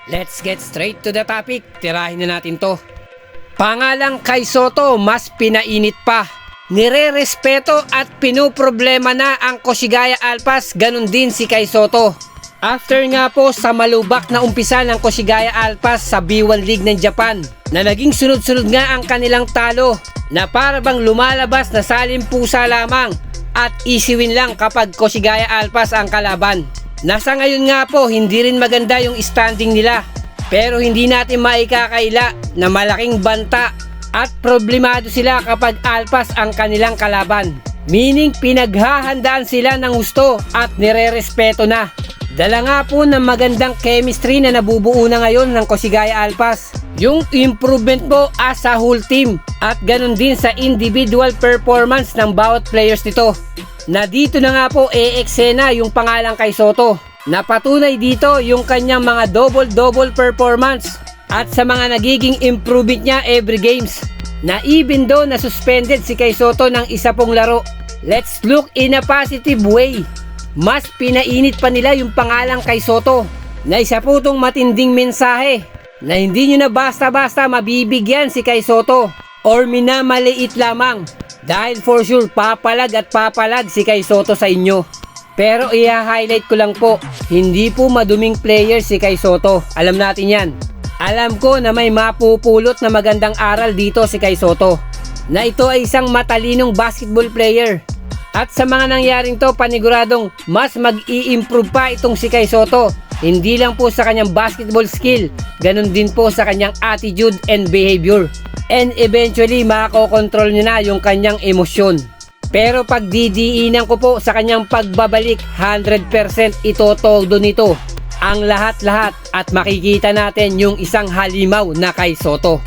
Let's get straight to the topic. Tirahin na natin to. Pangalang kay Soto, mas pinainit pa. Nire-respeto at pinoproblema na ang Koshigaya Alpas, ganun din si kay Soto. After nga po sa malubak na umpisa ng Koshigaya Alpas sa B1 League ng Japan, na naging sunod-sunod nga ang kanilang talo, na para bang lumalabas na salimpusa lamang at easy win lang kapag Koshigaya Alpas ang kalaban. Nasa ngayon nga po, hindi rin maganda yung standing nila. Pero hindi natin maikakaila na malaking banta at problemado sila kapag Alpas ang kanilang kalaban. Meaning pinaghahandaan sila ng gusto at nire-respeto na. Dala nga po ng magandang chemistry na nabubuo na ngayon ng Koshigaya Alpas. Yung improvement po as a whole team at ganun din sa individual performance ng bawat players nito. Na dito na nga po eksena yung pangalang kay Soto. Napatunay dito yung kanyang mga double performance at sa mga nagiging improvement niya every games. Na even though na suspended si kay Soto ng isa pong laro, let's look in a positive way. Mas pinainit pa nila yung pangalang kay Soto na isa po itong matinding mensahe na hindi nyo na basta-basta mabibigyan si kay Soto or minamaliit lamang. Dahil for sure, papalag at papalag si kay Soto sa inyo. Pero i-highlight ko lang po, hindi po maduming player si kay Soto. Alam natin yan. Alam ko na may mapupulot na magandang aral dito si kay Soto. Na ito ay isang matalinong basketball player. At sa mga nangyaring to, paniguradong mas mag-i-improve pa itong si kay Soto. Hindi lang po sa kanyang basketball skill, ganun din po sa kanyang attitude and behavior. And eventually, makakokontrol niya na yung kanyang emosyon. Pero pag didiinan ko po sa kanyang pagbabalik, 100% itotodo nito ang lahat-lahat at makikita natin yung isang halimaw na kay Soto.